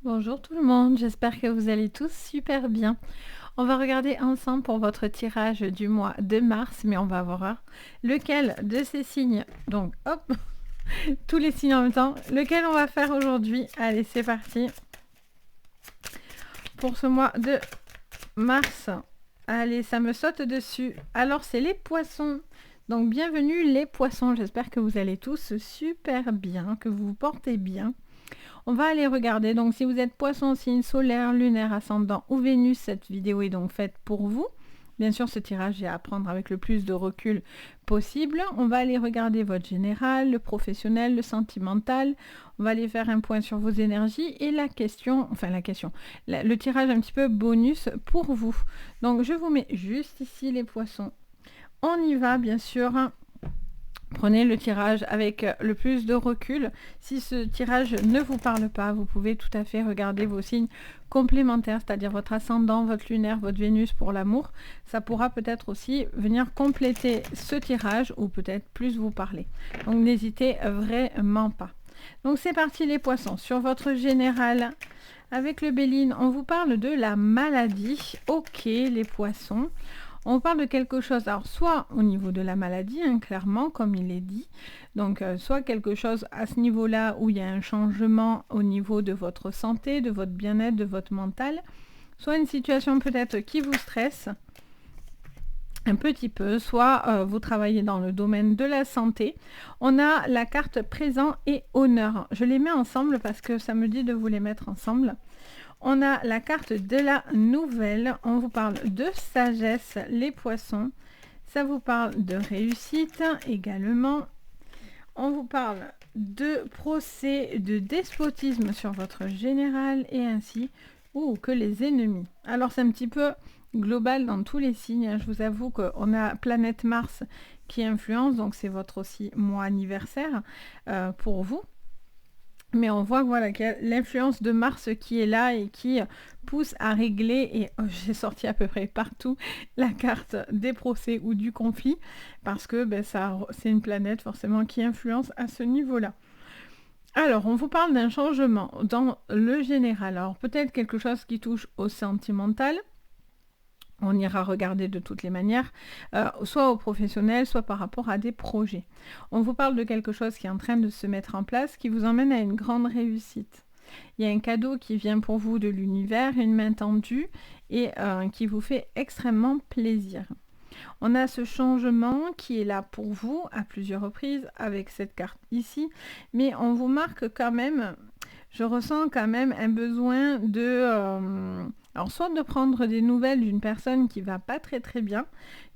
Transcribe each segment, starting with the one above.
Bonjour tout le monde, j'espère que vous allez tous super bien. On va regarder ensemble pour votre tirage du mois de mars, mais on va voir lequel de ces signes, donc hop, tous les signes en même temps, lequel on va faire aujourd'hui. Allez, c'est parti pour ce mois de mars. Allez, ça me saute dessus. Alors, c'est les poissons. Donc, bienvenue les poissons, j'espère que vous allez tous super bien, que vous vous portez bien. On va aller regarder, donc si vous êtes poisson, signe solaire, lunaire, ascendant ou Vénus, cette vidéo est donc faite pour vous. Bien sûr, ce tirage est à prendre avec le plus de recul possible. On va aller regarder votre général, le professionnel, le sentimental. On va aller faire un point sur vos énergies et le tirage un petit peu bonus pour vous. Donc, je vous mets juste ici les poissons. On y va, bien sûr. Prenez le tirage avec le plus de recul. Si ce tirage ne vous parle pas, vous pouvez tout à fait regarder vos signes complémentaires, c'est-à-dire votre ascendant, votre lunaire, votre Vénus pour l'amour. Ça pourra peut-être aussi venir compléter ce tirage ou peut-être plus vous parler. Donc n'hésitez vraiment pas. Donc c'est parti les poissons. Sur votre général, avec le Béline, on vous parle de la maladie. Ok les poissons. On parle de quelque chose, alors soit au niveau de la maladie, clairement, comme il est dit, donc soit quelque chose à ce niveau-là où il y a un changement au niveau de votre santé, de votre bien-être, de votre mental, soit une situation peut-être qui vous stresse un petit peu, soit vous travaillez dans le domaine de la santé. On a la carte présent et honneur. Je les mets ensemble parce que ça me dit de vous les mettre ensemble. On a la carte de la nouvelle. On vous parle de sagesse, les poissons. Ça vous parle de réussite également. On vous parle de procès, de despotisme sur votre général et ainsi que les ennemis. Alors c'est un petit peu global dans tous les signes. Je vous avoue qu'on a planète Mars qui influence, donc c'est votre aussi mois anniversaire pour vous. Mais on voit voilà, qu'il y a l'influence de Mars qui est là et qui pousse à régler, et j'ai sorti à peu près partout la carte des procès ou du conflit, parce que c'est une planète forcément qui influence à ce niveau-là. Alors, on vous parle d'un changement dans le général. Alors, peut-être quelque chose qui touche au sentimental. On ira regarder de toutes les manières, soit au professionnel, soit par rapport à des projets. On vous parle de quelque chose qui est en train de se mettre en place, qui vous emmène à une grande réussite. Il y a un cadeau qui vient pour vous de l'univers, une main tendue, et qui vous fait extrêmement plaisir. On a ce changement qui est là pour vous à plusieurs reprises avec cette carte ici, mais on vous marque quand même, je ressens quand même un besoin de... alors soit de prendre des nouvelles d'une personne qui va pas très très bien,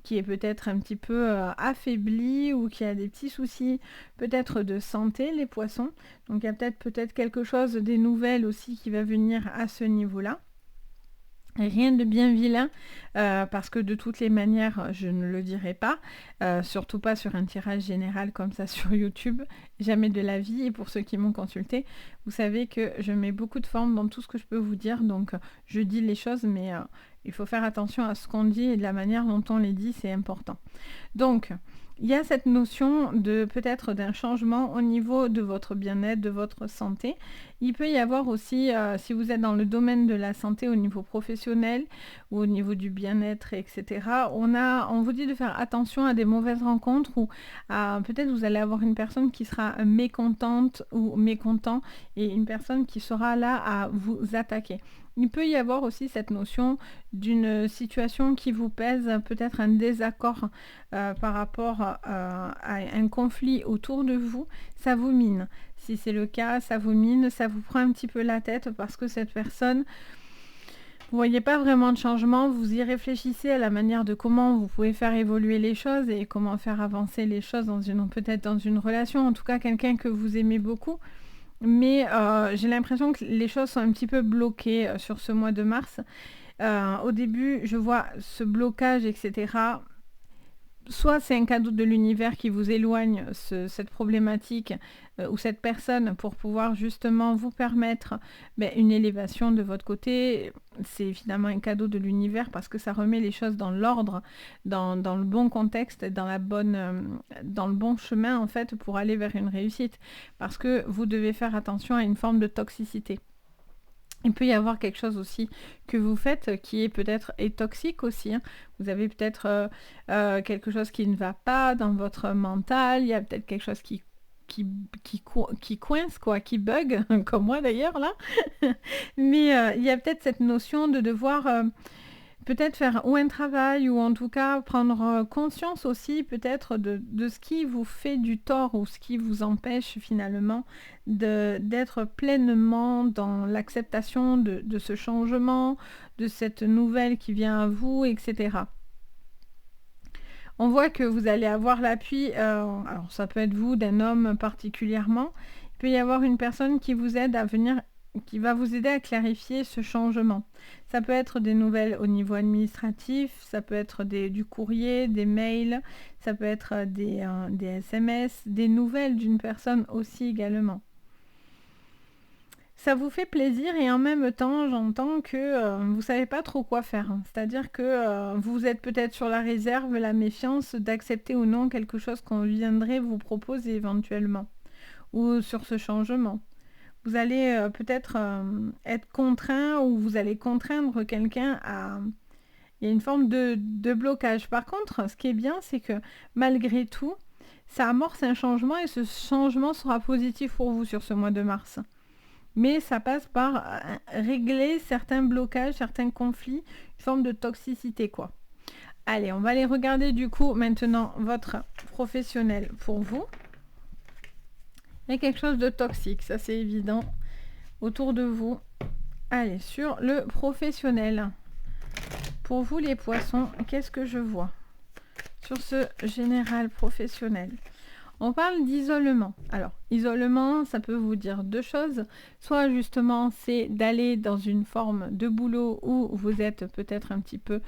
qui est peut-être un petit peu affaiblie ou qui a des petits soucis peut-être de santé, les poissons. Donc il y a peut-être quelque chose, des nouvelles aussi qui va venir à ce niveau-là. Rien de bien vilain, parce que de toutes les manières, je ne le dirai pas, surtout pas sur un tirage général comme ça sur YouTube, jamais de la vie. Et pour ceux qui m'ont consulté, vous savez que je mets beaucoup de forme dans tout ce que je peux vous dire, donc je dis les choses, mais il faut faire attention à ce qu'on dit et de la manière dont on les dit, c'est important. Donc, il y a cette notion de peut-être d'un changement au niveau de votre bien-être, de votre santé. Il peut y avoir aussi, si vous êtes dans le domaine de la santé au niveau professionnel ou au niveau du bien-être, etc., on vous dit de faire attention à des mauvaises rencontres ou peut-être vous allez avoir une personne qui sera mécontente ou mécontent et une personne qui sera là à vous attaquer. Il peut y avoir aussi cette notion d'une situation qui vous pèse, peut-être un désaccord par rapport à un conflit autour de vous, ça vous mine. Si c'est le cas, ça vous mine, ça vous prend un petit peu la tête parce que cette personne, vous voyez pas vraiment de changement, vous y réfléchissez à la manière de comment vous pouvez faire évoluer les choses et comment faire avancer les choses peut-être dans une relation, en tout cas quelqu'un que vous aimez beaucoup. Mais j'ai l'impression que les choses sont un petit peu bloquées sur ce mois de mars. Au début, je vois ce blocage, etc. Soit c'est un cadeau de l'univers qui vous éloigne cette problématique ou cette personne pour pouvoir justement vous permettre une élévation de votre côté. C'est évidemment un cadeau de l'univers parce que ça remet les choses dans l'ordre, dans le bon contexte, dans le bon chemin en fait pour aller vers une réussite. Parce que vous devez faire attention à une forme de toxicité. Il peut y avoir quelque chose aussi que vous faites qui est peut-être toxique aussi, hein. Vous avez peut-être quelque chose qui ne va pas dans votre mental. Il y a peut-être quelque chose qui, qui coince, quoi, qui bug, comme moi d'ailleurs là. Mais il y a peut-être cette notion de devoir peut-être faire ou un travail ou en tout cas prendre conscience aussi peut-être de ce qui vous fait du tort ou ce qui vous empêche finalement d'être pleinement dans l'acceptation de ce changement, de cette nouvelle qui vient à vous, etc. On voit que vous allez avoir l'appui, alors ça peut être vous, d'un homme particulièrement. Il peut y avoir une personne qui vous aide à venir, qui va vous aider à clarifier ce changement. Ça peut être des nouvelles au niveau administratif, ça peut être du courrier, des mails, ça peut être des SMS, des nouvelles d'une personne aussi également. Ça vous fait plaisir et en même temps, j'entends que vous savez pas trop quoi faire, hein. C'est-à-dire que vous êtes peut-être sur la réserve, la méfiance d'accepter ou non quelque chose qu'on viendrait vous proposer éventuellement, ou sur ce changement. Vous allez peut-être être contraint ou vous allez contraindre quelqu'un à... Il y a une forme de blocage. Par contre, ce qui est bien, c'est que malgré tout, ça amorce un changement et ce changement sera positif pour vous sur ce mois de mars. Mais ça passe par régler certains blocages, certains conflits, une forme de toxicité, quoi. Allez, on va aller regarder du coup maintenant votre professionnel pour vous. Il y a quelque chose de toxique, ça c'est évident, autour de vous. Allez, sur le professionnel. Pour vous les poissons, qu'est-ce que je vois sur ce général professionnel? On parle d'isolement. Alors, isolement, ça peut vous dire deux choses. Soit justement, c'est d'aller dans une forme de boulot où vous êtes peut-être un petit peu...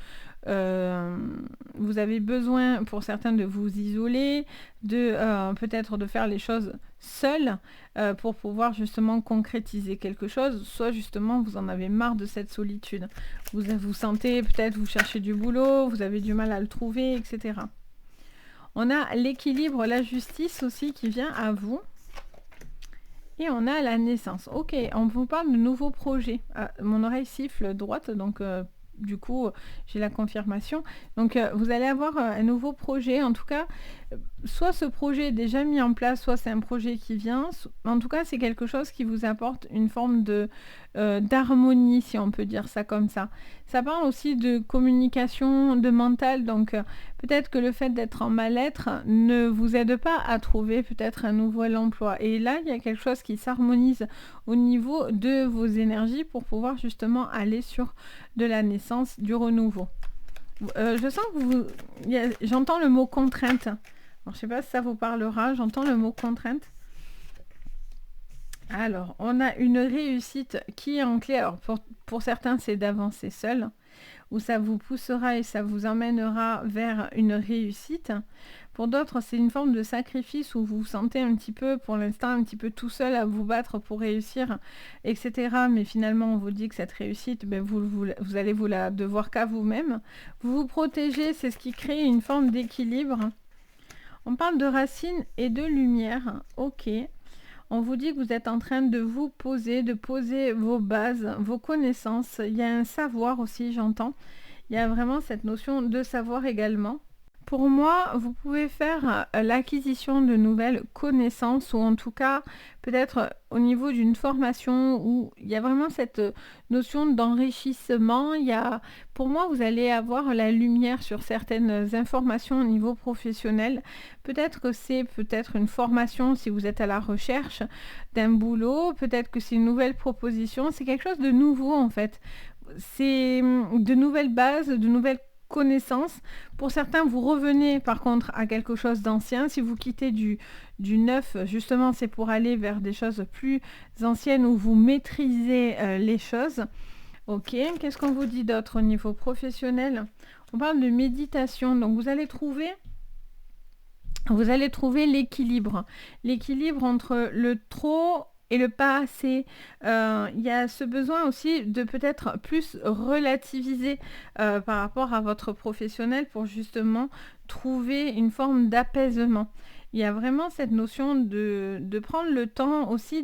vous avez besoin, pour certains, de vous isoler, de peut-être de faire les choses seuls pour pouvoir justement concrétiser quelque chose. Soit justement, vous en avez marre de cette solitude. Vous sentez peut-être, vous cherchez du boulot, vous avez du mal à le trouver, etc. On a l'équilibre, la justice aussi qui vient à vous. Et on a la naissance. Ok, on vous parle de nouveaux projets. Ah, mon oreille siffle droite, donc du coup, j'ai la confirmation. Donc, vous allez avoir un nouveau projet. En tout cas, soit ce projet est déjà mis en place, soit c'est un projet qui vient. En tout cas, c'est quelque chose qui vous apporte une forme d'harmonie, si on peut dire ça comme ça. Ça parle aussi de communication, de mental. Donc, peut-être que le fait d'être en mal-être ne vous aide pas à trouver peut-être un nouvel emploi. Et là, il y a quelque chose qui s'harmonise au niveau de vos énergies pour pouvoir justement aller sur de la naissance, du renouveau. Je sens que j'entends le mot contrainte. Alors, je ne sais pas si ça vous parlera, j'entends le mot contrainte. Alors, on a une réussite qui est en clé. Alors, pour certains, c'est d'avancer seul, où ça vous poussera et ça vous emmènera vers une réussite. Pour d'autres, c'est une forme de sacrifice où vous vous sentez un petit peu, pour l'instant, un petit peu tout seul à vous battre pour réussir, etc. Mais finalement, on vous dit que cette réussite, ben, vous allez vous la devoir qu'à vous-même. Vous vous protégez, c'est ce qui crée une forme d'équilibre. On parle de racines et de lumière. Ok. On vous dit que vous êtes en train de vous poser, de poser vos bases, vos connaissances. Il y a un savoir aussi, j'entends. Il y a vraiment cette notion de savoir également. Pour moi, vous pouvez faire l'acquisition de nouvelles connaissances ou en tout cas peut-être au niveau d'une formation où il y a vraiment cette notion d'enrichissement. Pour moi, vous allez avoir la lumière sur certaines informations au niveau professionnel. Peut-être que c'est une formation si vous êtes à la recherche d'un boulot. Peut-être que c'est une nouvelle proposition. C'est quelque chose de nouveau en fait. C'est de nouvelles bases, de nouvelles connaissances. Pour certains, vous revenez par contre à quelque chose d'ancien. Si vous quittez du neuf, justement, c'est pour aller vers des choses plus anciennes où vous maîtrisez les choses. Ok, qu'est-ce qu'on vous dit d'autre au niveau professionnel? On parle de méditation, donc vous allez trouver l'équilibre. L'équilibre entre le trop et le pas assez. Il y a ce besoin aussi de peut-être plus relativiser par rapport à votre professionnel pour justement trouver une forme d'apaisement. Il y a vraiment cette notion de prendre le temps aussi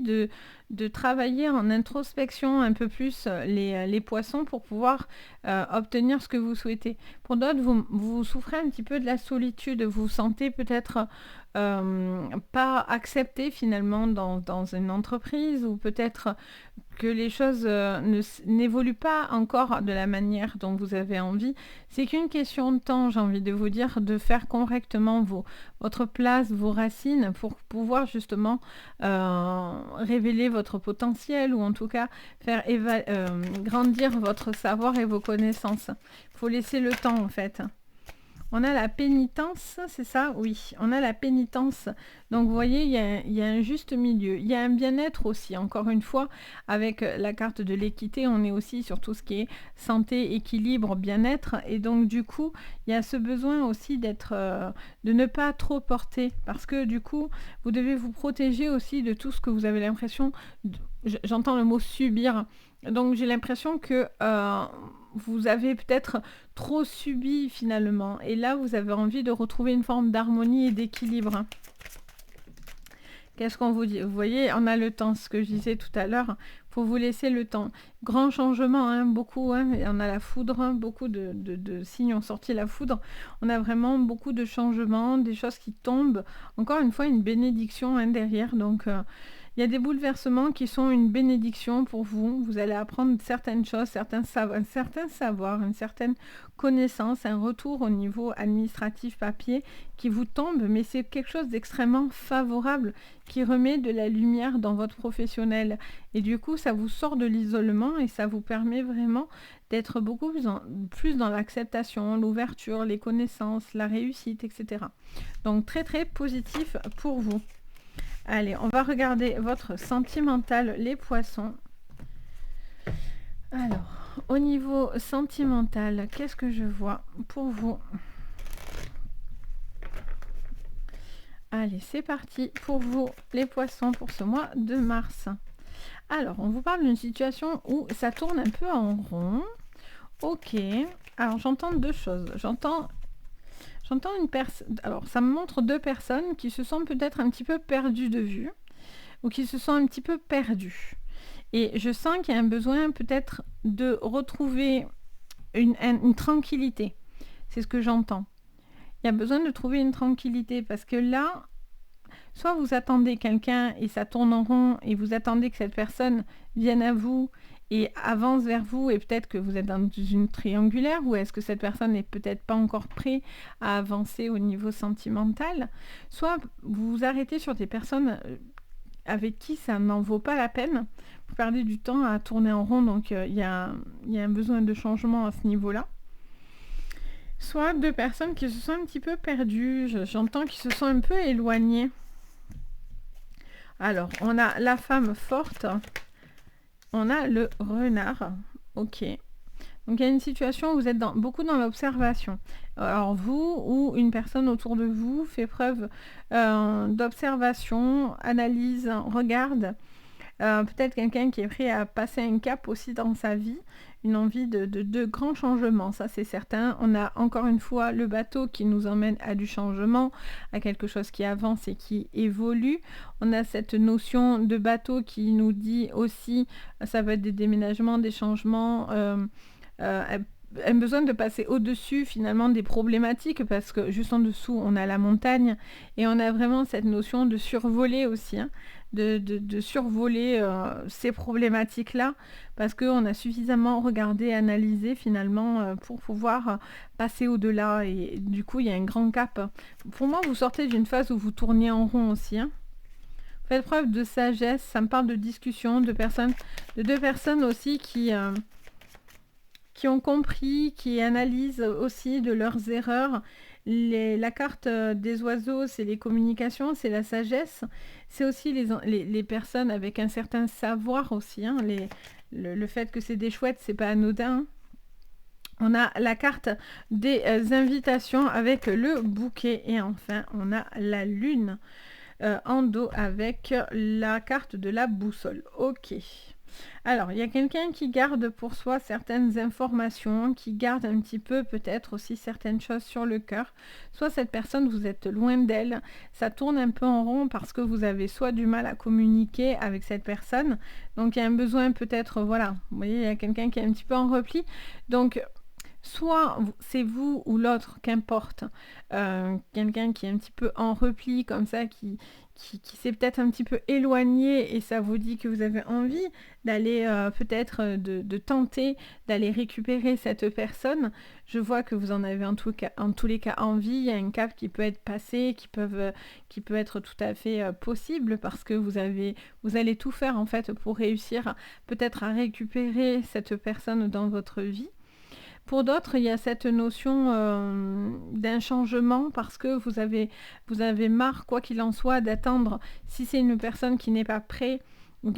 de travailler en introspection un peu plus les poissons pour pouvoir obtenir ce que vous souhaitez. Pour d'autres, vous souffrez un petit peu de la solitude, vous vous sentez peut-être pas accepté finalement dans une entreprise, ou peut-être que les choses n'évoluent pas encore de la manière dont vous avez envie. C'est qu'une question de temps, j'ai envie de vous dire, de faire correctement votre place, vos racines, pour pouvoir justement révéler votre potentiel, ou en tout cas faire grandir votre savoir et vos connaissances. Il faut laisser le temps en fait. On a la pénitence, c'est ça? Oui, on a la pénitence. Donc, vous voyez, il y a un juste milieu. Il y a un bien-être aussi. Encore une fois, avec la carte de l'équité, on est aussi sur tout ce qui est santé, équilibre, bien-être. Et donc, du coup, il y a ce besoin aussi de ne pas trop porter. Parce que, du coup, vous devez vous protéger aussi de tout ce que vous avez l'impression... J'entends le mot subir. Donc, j'ai l'impression que... vous avez peut-être trop subi finalement. Et là, vous avez envie de retrouver une forme d'harmonie et d'équilibre. Qu'est-ce qu'on vous dit? Vous voyez, on a le temps, ce que je disais tout à l'heure. Il faut vous laisser le temps. Grand changement, hein, beaucoup. Hein, on a la foudre, hein, beaucoup de signes ont sorti la foudre. On a vraiment beaucoup de changements, des choses qui tombent. Encore une fois, une bénédiction hein, derrière. Donc... il y a des bouleversements qui sont une bénédiction pour vous. Vous allez apprendre certaines choses, un certain savoir, une certaine connaissance, un retour au niveau administratif papier qui vous tombe, mais c'est quelque chose d'extrêmement favorable qui remet de la lumière dans votre professionnel. Et du coup, ça vous sort de l'isolement et ça vous permet vraiment d'être beaucoup plus dans l'acceptation, l'ouverture, les connaissances, la réussite, etc. Donc très très positif pour vous. Allez, on va regarder votre sentimental, les poissons. Alors, au niveau sentimental, qu'est-ce que je vois pour vous? Allez, c'est parti pour vous, les poissons, pour ce mois de mars. Alors, on vous parle d'une situation où ça tourne un peu en rond. Ok, alors j'entends deux choses. J'entends une personne... Alors, ça me montre deux personnes qui se sont peut-être un petit peu perdues de vue, ou qui se sont un petit peu perdues. Et je sens qu'il y a un besoin peut-être de retrouver une tranquillité. C'est ce que j'entends. Il y a besoin de trouver une tranquillité, parce que là, soit vous attendez quelqu'un et ça tourne en rond, et vous attendez que cette personne vienne à vous, et avance vers vous, et peut-être que vous êtes dans une triangulaire, ou est-ce que cette personne n'est peut-être pas encore prête à avancer au niveau sentimental, soit vous vous arrêtez sur des personnes avec qui ça n'en vaut pas la peine, vous perdez du temps à tourner en rond, donc il y a un besoin de changement à ce niveau-là. Soit deux personnes qui se sont un petit peu perdues, j'entends qu'ils se sont un peu éloignées. Alors, on a la femme forte, on a le renard, ok. Donc il y a une situation où vous êtes beaucoup dans l'observation. Alors vous ou une personne autour de vous fait preuve d'observation, analyse, regarde. Peut-être quelqu'un qui est prêt à passer un cap aussi dans sa vie, une envie de grands changements, ça c'est certain. On a encore une fois le bateau qui nous emmène à du changement, à quelque chose qui avance et qui évolue. On a cette notion de bateau qui nous dit aussi, ça va être des déménagements, des changements, un besoin de passer au-dessus finalement des problématiques, parce que juste en dessous on a la montagne et on a vraiment cette notion de survoler aussi, hein, de survoler ces problématiques-là, parce qu'on a suffisamment regardé, analysé finalement pour pouvoir passer au-delà, et du coup il y a un grand cap. Pour moi, vous sortez d'une phase où vous tourniez en rond aussi, hein. Faites preuve de sagesse, ça me parle de discussion, de deux personnes aussi qui ont compris, qui analysent aussi de leurs erreurs. La carte des oiseaux, c'est les communications, c'est la sagesse. C'est aussi les personnes avec un certain savoir aussi, hein. Le fait que c'est des chouettes, c'est pas anodin. On a la carte des invitations avec le bouquet. Et enfin, on a la lune en dos avec la carte de la boussole. Ok. Alors, il y a quelqu'un qui garde pour soi certaines informations, qui garde un petit peu peut-être aussi certaines choses sur le cœur. Soit cette personne, vous êtes loin d'elle, ça tourne un peu en rond parce que vous avez soit du mal à communiquer avec cette personne, donc il y a un besoin peut-être, voilà, vous voyez, il y a quelqu'un qui est un petit peu en repli. Donc, soit c'est vous ou l'autre, qu'importe, quelqu'un qui est un petit peu en repli comme ça, qui s'est peut-être un petit peu éloigné et ça vous dit que vous avez envie d'aller peut-être de tenter d'aller récupérer cette personne. Je vois que vous en avez en tous les cas envie. Il y a un cap qui peut être passé, qui peut être tout à fait possible parce que vous allez tout faire en fait pour réussir peut-être à récupérer cette personne dans votre vie. Pour d'autres, il y a cette notion d'un changement parce que vous avez marre, quoi qu'il en soit, d'attendre. Si c'est une personne qui n'est pas prête,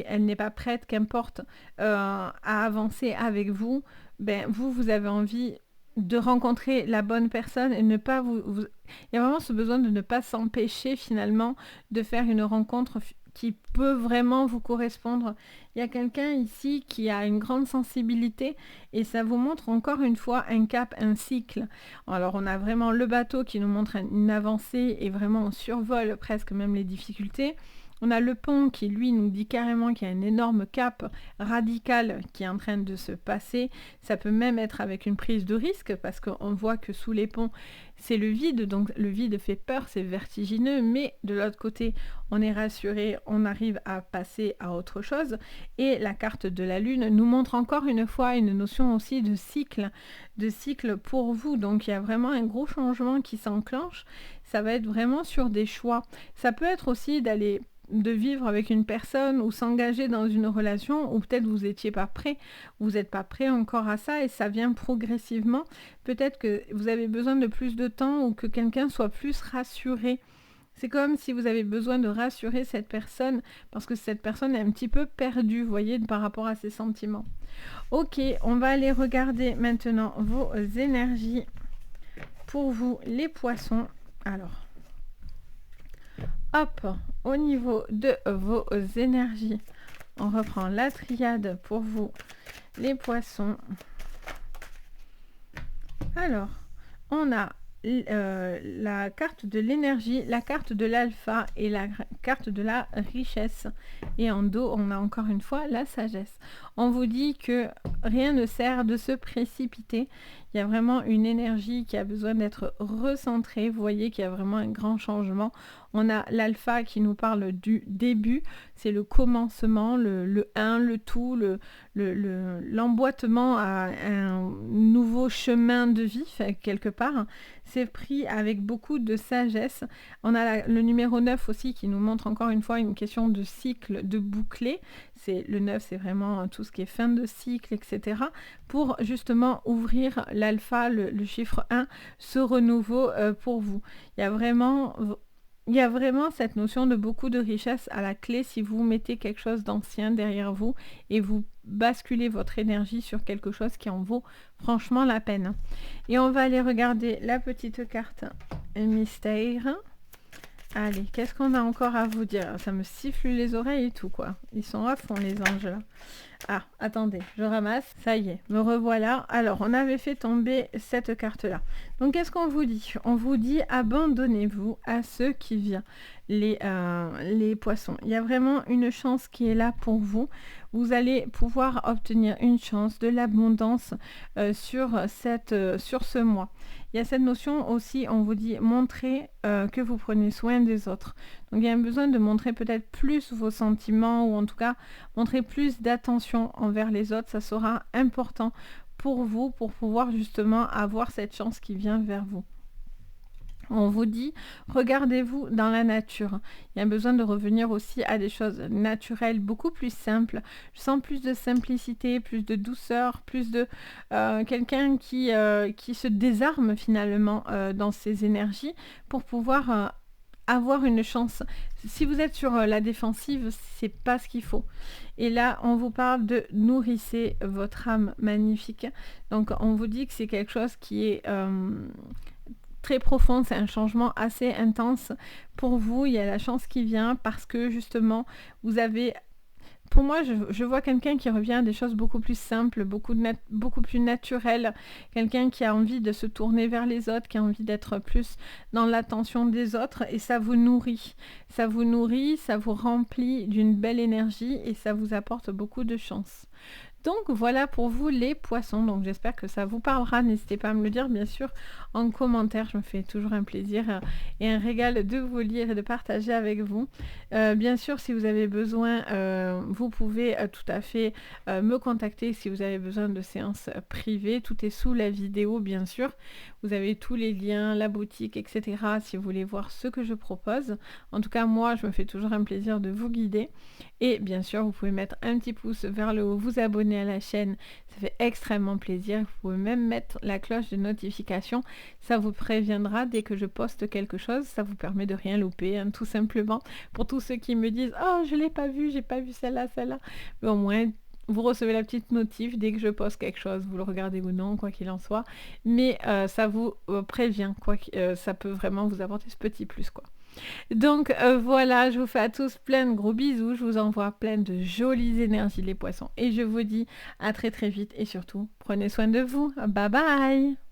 elle n'est pas prête, qu'importe, à avancer avec vous, ben vous avez envie de rencontrer la bonne personne et ne pas il y a vraiment ce besoin de ne pas s'empêcher finalement de faire une rencontre qui peut vraiment vous correspondre. Il y a quelqu'un ici qui a une grande sensibilité et ça vous montre encore une fois un cap, un cycle. Alors on a vraiment le bateau qui nous montre une avancée et vraiment on survole presque même les difficultés. On a le pont qui, lui, nous dit carrément qu'il y a un énorme cap radical qui est en train de se passer. Ça peut même être avec une prise de risque parce qu'on voit que sous les ponts, c'est le vide. Donc le vide fait peur, c'est vertigineux. Mais de l'autre côté, on est rassuré, on arrive à passer à autre chose. Et la carte de la Lune nous montre encore une fois une notion aussi de cycle pour vous. Donc il y a vraiment un gros changement qui s'enclenche. Ça va être vraiment sur des choix. Ça peut être aussi de vivre avec une personne ou s'engager dans une relation où peut-être vous n'étiez pas prêt, vous n'êtes pas prêt encore à ça et ça vient progressivement. Peut-être que vous avez besoin de plus de temps ou que quelqu'un soit plus rassuré. C'est comme si vous avez besoin de rassurer cette personne parce que cette personne est un petit peu perdue, vous voyez, par rapport à ses sentiments. Ok, on va aller regarder maintenant vos énergies pour vous, les poissons. Alors, hop, au niveau de vos énergies, on reprend la triade pour vous, les poissons. Alors, on a la carte de l'énergie, la carte de l'alpha et la carte de la richesse. Et en dos, on a encore une fois la sagesse. On vous dit que rien ne sert de se précipiter. Il y a vraiment une énergie qui a besoin d'être recentrée. Vous voyez qu'il y a vraiment un grand changement. On a l'alpha qui nous parle du début. C'est le commencement, le 1, le tout, l'emboîtement à un nouveau chemin de vie, quelque part. C'est pris avec beaucoup de sagesse. On a le numéro 9 aussi qui nous montre encore une fois une question de cycle, de boucler. Le 9, c'est vraiment tout ce qui est fin de cycle, etc. Pour justement ouvrir l'alpha, le chiffre 1, ce renouveau pour vous. Il y a vraiment cette notion de beaucoup de richesse à la clé si vous mettez quelque chose d'ancien derrière vous et vous basculez votre énergie sur quelque chose qui en vaut franchement la peine. Et on va aller regarder la petite carte mystère. Allez, qu'est-ce qu'on a encore à vous dire? Ça me siffle les oreilles et tout, quoi. Ils sont à fond, les anges, là. Ah, attendez, je ramasse. Ça y est, me revoilà. Alors, on avait fait tomber cette carte-là. Donc, qu'est-ce qu'on vous dit? On vous dit abandonnez-vous à ce qui vient, les poissons. Il y a vraiment une chance qui est là pour vous. Vous allez pouvoir obtenir une chance, de l'abondance sur ce mois. Il y a cette notion aussi, on vous dit montrer que vous prenez soin des autres. Donc il y a un besoin de montrer peut-être plus vos sentiments ou en tout cas montrer plus d'attention envers les autres. Ça sera important pour vous pour pouvoir justement avoir cette chance qui vient vers vous. On vous dit, regardez-vous dans la nature. Il y a besoin de revenir aussi à des choses naturelles, beaucoup plus simples. Je sens plus de simplicité, plus de douceur, plus de quelqu'un qui se désarme finalement dans ses énergies pour pouvoir avoir une chance. Si vous êtes sur la défensive, c'est pas ce qu'il faut. Et là, on vous parle de nourrissez votre âme magnifique. Donc, on vous dit que c'est quelque chose qui est très profond, c'est un changement assez intense pour vous. Il y a la chance qui vient parce que justement vous avez Pour moi, je vois quelqu'un qui revient à des choses beaucoup plus simples, beaucoup plus naturelles, quelqu'un qui a envie de se tourner vers les autres, qui a envie d'être plus dans l'attention des autres, et ça vous nourrit. Ça vous nourrit, ça vous remplit d'une belle énergie et ça vous apporte beaucoup de chance. Donc voilà pour vous les poissons. Donc j'espère que ça vous parlera. N'hésitez pas à me le dire bien sûr en commentaire. Je me fais toujours un plaisir et un régal de vous lire et de partager avec vous. Bien sûr, si vous avez besoin, vous pouvez tout à fait me contacter si vous avez besoin de séances privées. Tout est sous la vidéo bien sûr. Vous avez tous les liens, la boutique, etc. si vous voulez voir ce que je propose. En tout cas, moi, je me fais toujours un plaisir de vous guider. Et bien sûr, vous pouvez mettre un petit pouce vers le haut, vous abonner à la chaîne, ça fait extrêmement plaisir. Vous pouvez même mettre la cloche de notification, ça vous préviendra dès que je poste quelque chose, ça vous permet de rien louper, hein, tout simplement. Pour tous ceux qui me disent « Oh, je l'ai pas vu, j'ai pas vu celle-là, celle-là », mais au moins, vous recevez la petite notif dès que je poste quelque chose, vous le regardez ou non, quoi qu'il en soit, mais ça vous prévient, ça peut vraiment vous apporter ce petit plus, quoi. Donc voilà, je vous fais à tous plein de gros bisous, je vous envoie plein de jolies énergies les poissons et je vous dis à très très vite et surtout prenez soin de vous. Bye bye.